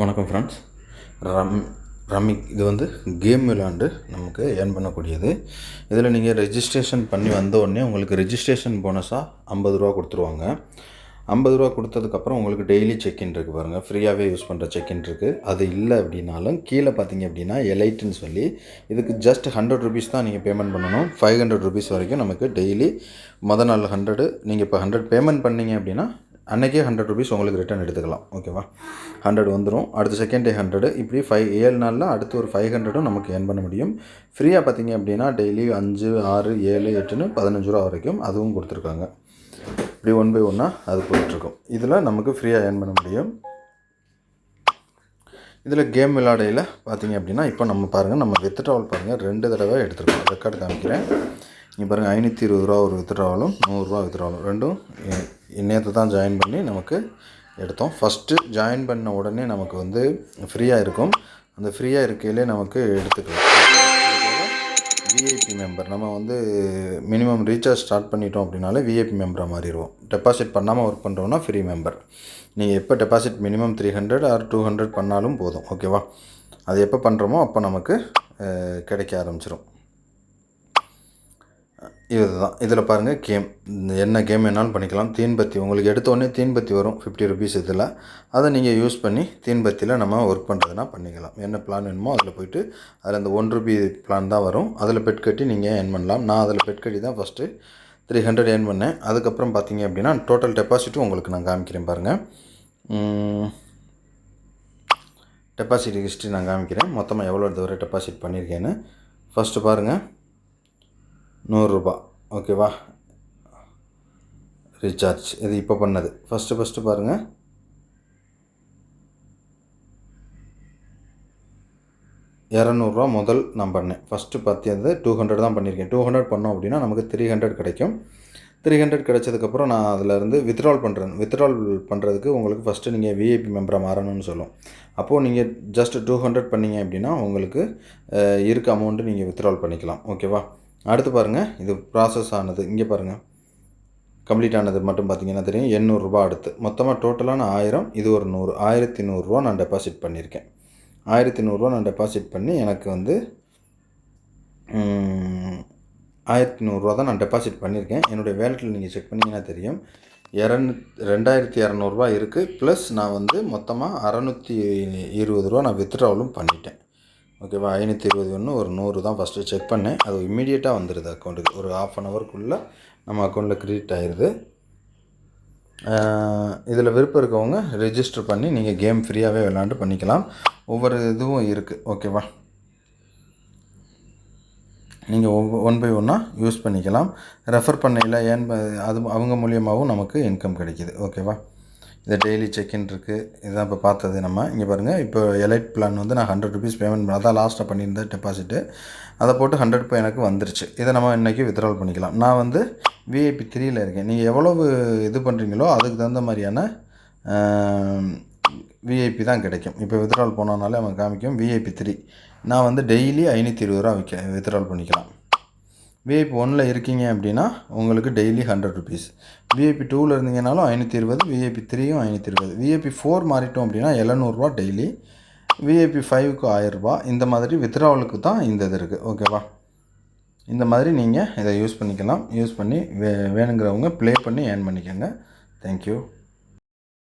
வணக்கம் ஃப்ரெண்ட்ஸ். ரம் ரம்மி இது வந்து கேம் விளாண்டு நமக்கு ஏர்ன் பண்ணக்கூடியது. இதில் நீங்கள் ரெஜிஸ்ட்ரேஷன் பண்ணி வந்த உடனே உங்களுக்கு ரெஜிஸ்ட்ரேஷன் போனஸாக 50 ரூபா கொடுத்துருவாங்க. 50 ரூபா கொடுத்ததுக்கப்புறம் உங்களுக்கு டெய்லி செக்இன் இருக்குது பாருங்கள், ஃப்ரீயாகவே யூஸ் பண்ணுற செக்இன் இருக்குது. அது இல்லை அப்படின்னாலும் கீழே பார்த்தீங்க அப்படின்னா எலைட்டுன்னு சொல்லி இதுக்கு ஜஸ்ட் 100 ருபீஸ் தான் நீங்கள் பேமெண்ட் பண்ணணும். 500 ருபீஸ் வரைக்கும் நமக்கு டெய்லி நாள் 100. நீங்கள் இப்போ 100 பேமெண்ட் பண்ணிங்க அப்படின்னா அன்றைக்கே 100 ருபீஸ் உங்களுக்கு ரிட்டர்ன் எடுத்துக்கலாம். ஓகேவா, 100 வந்துடும். அடுத்த செகண்ட் டே 100, இப்படி 7 நாளில் அடுத்து ஒரு 500 நமக்கு ஏர்ன் பண்ண முடியும். ஃப்ரீயாக பார்த்தீங்க அப்படின்னா டெய்லி 5, 6, 7, 8ன்னு 15 ரூபா வரைக்கும் அதுவும் கொடுத்துருக்காங்க. இப்படி 1 by 1 அது போயிட்டுருக்கும். இதில் நமக்கு ஃப்ரீயாக ஏர்ன் பண்ண முடியும். இதில் கேம் விளையாடையில் பார்த்தீங்க அப்படின்னா இப்போ நம்ம பாருங்கள், நம்ம வித்ட்ராவல் பாருங்கள் 2 தடவை எடுத்துருக்கோம். ரெக்கார்டு காமிக்கிறேன். இங்கே பாருங்கள், 520 ரூபா ஒரு வித்ட்ராவலும் 100 ரூபா வித்ட்ராவலும் ரெண்டும் நேற்று தான் ஜாயின் பண்ணி நமக்கு எடுத்தோம். ஃபஸ்ட்டு ஜாயின் பண்ண உடனே நமக்கு வந்து ஃப்ரீயாக இருக்கும். அந்த ஃப்ரீயாக இருக்கையிலே நமக்கு எடுத்துக்கலாம். விஐபி மெம்பர் நம்ம வந்து மினிமம் ரீசார்ஜ் ஸ்டார்ட் பண்ணிட்டோம் அப்படின்னாலே விஐபி மெம்பராக மாறிடுவோம். டெபாசிட் பண்ணாமல் ஒர்க் பண்ணுறோன்னா ஃப்ரீ மெம்பர். நீங்கள் எப்போ டெபாசிட் மினிமம் 300 ஆர் 200 பண்ணாலும் போதும். ஓகேவா, அது எப்போ பண்ணுறோமோ அப்போ நமக்கு கிடைக்க ஆரம்பிச்சிடும். இதுதான். இதில் பாருங்கள், கேம் என்ன கேம் வேணாலும் பண்ணிக்கலாம். தீன்பத்தி உங்களுக்கு எடுத்தோடனே தீன்பத்தி வரும் 50 ருபீஸ். இதில் அதை நீங்கள் யூஸ் பண்ணி தீன்பத்தியில் நம்ம ஒர்க் பண்ணுறதுனா பண்ணிக்கலாம். என்ன பிளான் வேணுமோ அதில் போய்ட்டு அதில் அந்த 1 ரூபி பிளான் தான் வரும். அதில் பெட் கட்டி நீங்கள் ஏர்ன் பண்ணலாம். நான் அதில் பெட் கட்டி தான் ஃபஸ்ட்டு 300 ஏர்ன் பண்ணேன். அதுக்கப்புறம் பார்த்தீங்க அப்படின்னா டோட்டல் டெபாசிட்டும் உங்களுக்கு நான் காமிக்கிறேன் பாருங்கள். டெபாசிட் ஹிஸ்ட்ரி நான் காமிக்கிறேன், மொத்தமாக எவ்வளோ தூரம் டெபாசிட் பண்ணியிருக்கேன்னு. ஃபஸ்ட்டு பாருங்கள், 100 ரூபா. ஓகேவா, ரீசார்ஜ் இது இப்போ பண்ணது. ஃபஸ்ட்டு பாருங்கள், 200 ரூபா முதல் நான் பண்ணேன். ஃபஸ்ட்டு பார்த்தது 200 தான் பண்ணியிருக்கேன். 200 பண்ணோம் அப்படின்னா நமக்கு 300 கிடைக்கும். 300 கிடைச்சதுக்கப்புறம் நான் அதிலேருந்து வித்ட்ரால் பண்ணுறேன். வித்ட்ரால் பண்ணுறதுக்கு உங்களுக்கு ஃபஸ்ட்டு நீங்கள் விஐபி மெம்பராக மாறணும்னு சொல்லும். அப்போது நீங்கள் ஜஸ்ட் 200 பண்ணிங்க அப்படின்னா உங்களுக்கு இருக்க அமௌண்ட்டு நீங்கள் வித்ட்ரால் பண்ணிக்கலாம். ஓகேவா, அடுத்து பாருங்கள், இது ப்ராசஸ் ஆனது. இங்கே பாருங்கள், கம்ப்ளீட் ஆனது மட்டும் பார்த்தீங்கன்னா தெரியும் 800 ரூபா. அடுத்து மொத்தமாக டோட்டலான 1000, இது ஒரு 100, 1100 ரூபா நான் டெபாசிட் பண்ணியிருக்கேன். 1100 ரூபா நான் டெபாசிட் பண்ணி எனக்கு வந்து 1100 ரூபா தான் நான் டெபாசிட் பண்ணியிருக்கேன். என்னுடைய வேலெட்டில் நீங்கள் செக் பண்ணிங்கன்னா தெரியும் 2200 ரூபா இருக்குது. ப்ளஸ் நான் வந்து மொத்தமாக 620 ரூபா நான் வித்ட்ராவலும் பண்ணிட்டேன். ஓகேவா, 521 ஒரு 100 தான் ஃபஸ்ட்டு செக் பண்ணேன். அது இம்மீடியட்டாக வந்துடுது அக்கௌண்ட்டுக்கு. ஒரு 1/2 ஹவருக்குள்ளே நம்ம அக்கௌண்ட்டில் க்ரெடிட் ஆயிடுது. இதில் விருப்பம் இருக்கவங்க ரெஜிஸ்டர் பண்ணி நீங்கள் கேம் ஃப்ரீயாகவே விளாண்டு பண்ணிக்கலாம். ஒவ்வொரு இதுவும் இருக்குது. ஓகேவா, நீங்கள் 1 by 1 யூஸ் பண்ணிக்கலாம். ரெஃபர் பண்ணையில் அது அவங்க மூலியமாகவும் நமக்கு இன்கம் கிடைக்கிது. ஓகேவா, இது டெய்லி செக்இன் இருக்குது. இதுதான் இப்போ பார்த்தது நம்ம. இங்கே பாருங்கள், இப்போ எலைட் பிளான் வந்து நான் 100 ருபீஸ் பேமெண்ட் பண்ண அதான் லாஸ்ட்டாக பண்ணியிருந்தேன் டெபாசிட்டு. அதை போட்டு 100 இப்போ எனக்கு வந்துருச்சு. இதை நம்ம இன்றைக்கி வித்ட்ரால் பண்ணிக்கலாம். நான் வந்து விஐபி 3யில் இருக்கேன். நீங்கள் எவ்வளவு இது பண்ணுறீங்களோ அதுக்கு தகுந்த மாதிரியான விஐபி தான் கிடைக்கும். இப்போ வித்ட்ரால் போனோனாலே அவன் காமிக்கும் விஐபி 3. நான் வந்து டெய்லி 520 ரூபா வித்ட்ரால் பண்ணிக்கலாம். விஐபி 1ல் இருக்கீங்க அப்படின்னா உங்களுக்கு டெய்லி 100 ருபீஸ். விஐபி 2வில் இருந்தீங்கனாலும் 520, விஐபி 3யும் 520. விஐபி 4 மாறிட்டோம் அப்படின்னா 700 ரூபா டெய்லி. விஐபி 5க்கு 1000 ரூபா. இந்த மாதிரி வித்ட்ராவலுக்கு தான் இந்த இது இருக்குது. ஓகேவா, இந்த மாதிரி நீங்கள் இதை யூஸ் பண்ணிக்கலாம். யூஸ் பண்ணி வேணுங்கிறவங்க ப்ளே பண்ணி ஏர்ன் பண்ணிக்கோங்க. தேங்க்யூ.